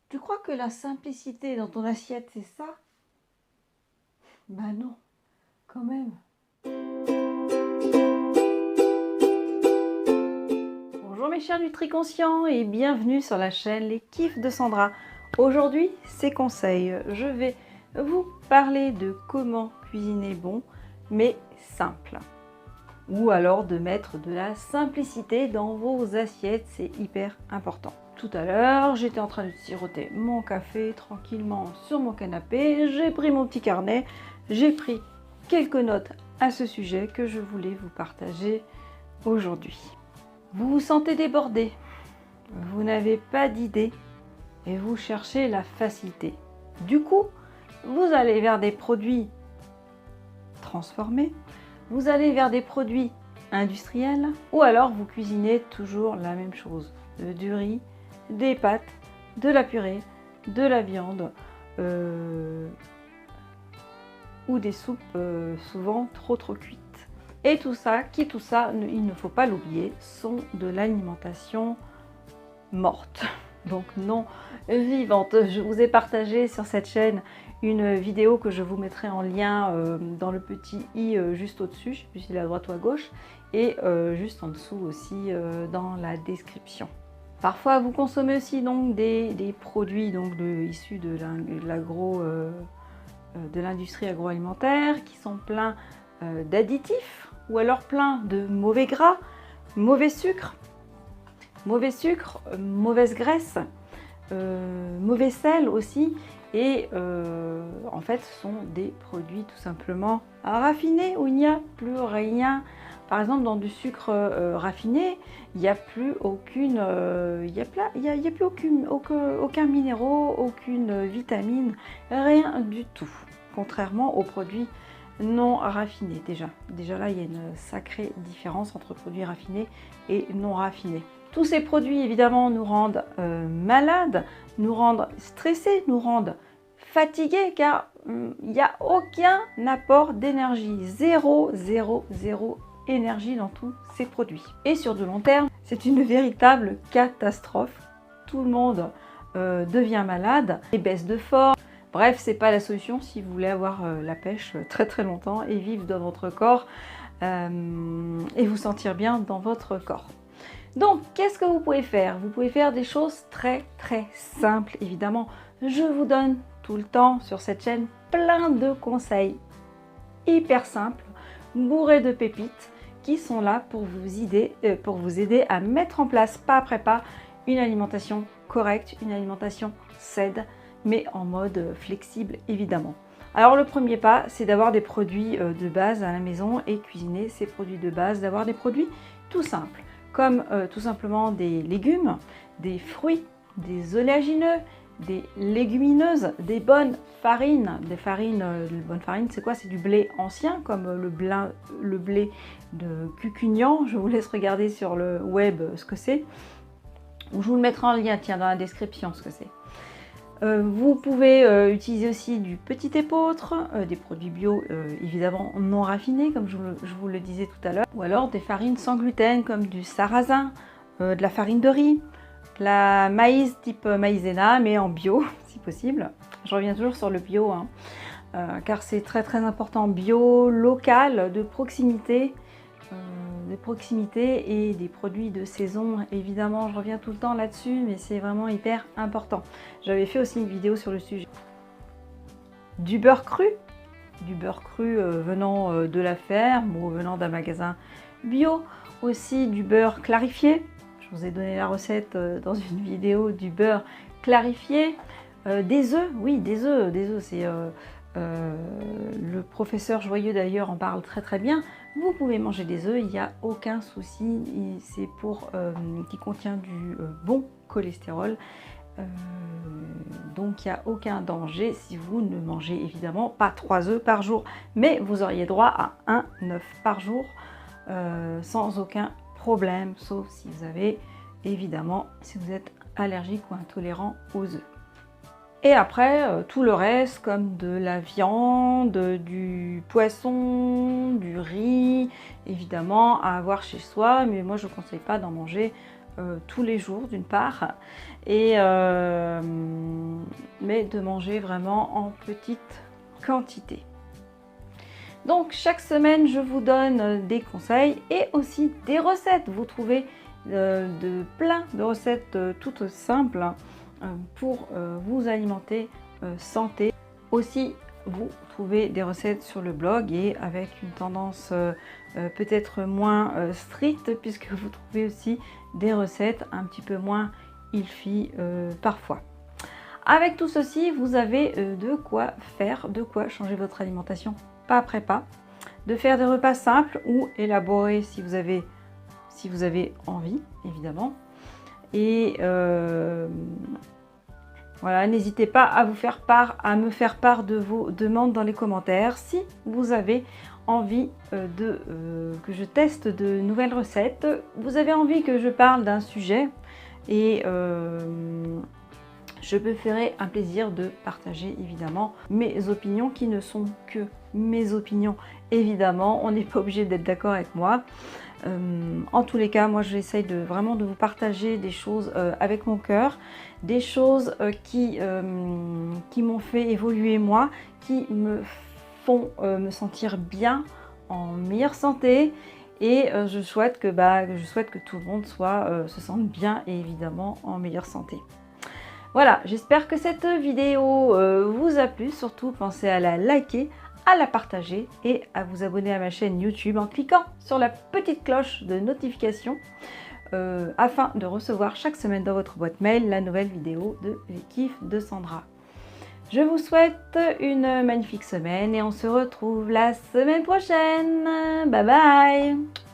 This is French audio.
Tu crois que la simplicité dans ton assiette, c'est ça? Ben non, quand même. Bonjour mes chers nutri-conscients et bienvenue sur la chaîne Les Kiffs de Sandra. Aujourd'hui, c'est conseils. Je vais vous parler de comment cuisiner bon, mais simple. Ou alors de mettre de la simplicité dans vos assiettes, c'est hyper important. Tout à l'heure, j'étais en train de siroter mon café tranquillement sur mon canapé. J'ai pris mon petit carnet, j'ai pris quelques notes à ce sujet que je voulais vous partager aujourd'hui. Vous vous sentez débordé, vous n'avez pas d'idée et vous cherchez la facilité. Du coup, vous allez vers des produits transformés, vous allez vers des produits industriels ou alors vous cuisinez toujours la même chose. Du riz, des pâtes, de la purée, de la viande ou des soupes souvent trop cuites. Et tout ça, il ne faut pas l'oublier, sont de l'alimentation morte, donc non vivante. Je vous ai partagé sur cette chaîne une vidéo que je vous mettrai en lien dans le petit i juste au-dessus, je ne sais plus s'il est à droite ou à gauche, et juste en dessous aussi dans la description. Parfois vous consommez aussi donc des produits donc, issus de l'industrie agroalimentaire qui sont pleins d'additifs ou alors pleins de mauvais gras, mauvais sucre, mauvaise graisse, mauvais sel aussi. Et en fait, ce sont des produits tout simplement raffinés où il n'y a plus rien. Par exemple, dans du sucre raffiné, il n'y a plus aucun minéraux, aucune vitamine, rien du tout. Contrairement aux produits non raffinés. Déjà là, il y a une sacrée différence entre produits raffinés et non raffinés. Tous ces produits, évidemment, nous rendent malades, nous rendent stressés, nous rendent fatigués, car il n'y a aucun apport d'énergie. Zéro énergie dans tous ces produits. Et sur du long terme, c'est une véritable catastrophe. Tout le monde devient malade, et baisse de forme. Bref, c'est pas la solution si vous voulez avoir la pêche très longtemps et vivre dans votre corps et vous sentir bien dans votre corps. Donc, qu'est-ce que vous pouvez faire? Vous pouvez faire des choses très simples, évidemment. Je vous donne tout le temps sur cette chaîne plein de conseils hyper simples, bourrés de pépites, qui sont là pour vous aider à mettre en place, pas après pas, une alimentation correcte, une alimentation saine, mais en mode flexible, évidemment. Alors le premier pas, c'est d'avoir des produits de base à la maison et cuisiner ces produits de base, d'avoir des produits tout simples, comme tout simplement des légumes, des fruits, des oléagineux, des légumineuses, des bonnes farines. Des bonnes farines, c'est quoi? C'est du blé ancien, comme le blé de Cucugnan. Je vous laisse regarder sur le web ce que c'est. Ou je vous le mettrai en lien, tiens, dans la description ce que c'est. Vous pouvez utiliser aussi du petit épeautre, des produits bio évidemment non raffinés comme je vous le disais tout à l'heure, ou alors des farines sans gluten comme du sarrasin, de la farine de riz, la maïs type maïzena mais en bio si possible. Je reviens toujours sur le bio car c'est très important, bio, local, de proximité et des produits de saison. Évidemment, je reviens tout le temps là-dessus, mais c'est vraiment hyper important. J'avais fait aussi une vidéo sur le sujet. Du beurre cru venant de la ferme ou venant d'un magasin bio. Aussi du beurre clarifié. Je vous ai donné la recette dans une vidéo du beurre clarifié. Des œufs, oui, des œufs, c'est... le professeur Joyeux d'ailleurs en parle très bien. Vous pouvez manger des œufs, il n'y a aucun souci, c'est pour qui contient du bon cholestérol, donc il n'y a aucun danger si vous ne mangez évidemment pas 3 œufs par jour, mais vous auriez droit à un œuf par jour sans aucun problème, sauf si vous avez évidemment, si vous êtes allergique ou intolérant aux œufs. Et après, tout le reste, comme de la viande, du poisson, du riz, évidemment, à avoir chez soi. Mais moi, je ne conseille pas d'en manger tous les jours d'une part, et mais de manger vraiment en petite quantité. Donc chaque semaine je vous donne des conseils et aussi des recettes. Vous trouvez plein de recettes toutes simples pour vous alimenter santé. Aussi vous trouvez des recettes sur le blog et avec une tendance peut-être moins stricte, puisque vous trouvez aussi des recettes un petit peu moins healthy parfois. Avec tout ceci, vous avez de quoi changer votre alimentation pas après pas, de faire des repas simples ou élaborés si vous avez envie, évidemment. Et voilà, n'hésitez pas à me faire part de vos demandes dans les commentaires. Si vous avez envie que je teste de nouvelles recettes, vous avez envie que je parle d'un sujet, et je me ferai un plaisir de partager évidemment mes opinions qui ne sont que mes opinions. Évidemment, on n'est pas obligé d'être d'accord avec moi. En tous les cas, moi j'essaye vraiment de vous partager des choses avec mon cœur, des choses qui m'ont fait évoluer moi, qui me font me sentir bien, en meilleure santé. Et je souhaite que tout le monde se sente bien et évidemment en meilleure santé. Voilà, j'espère que cette vidéo vous a plu. Surtout, pensez à la liker, à la partager et à vous abonner à ma chaîne YouTube en cliquant sur la petite cloche de notification afin de recevoir chaque semaine dans votre boîte mail la nouvelle vidéo de Les Kiffs de Sandra. Je vous souhaite une magnifique semaine et on se retrouve la semaine prochaine. Bye bye!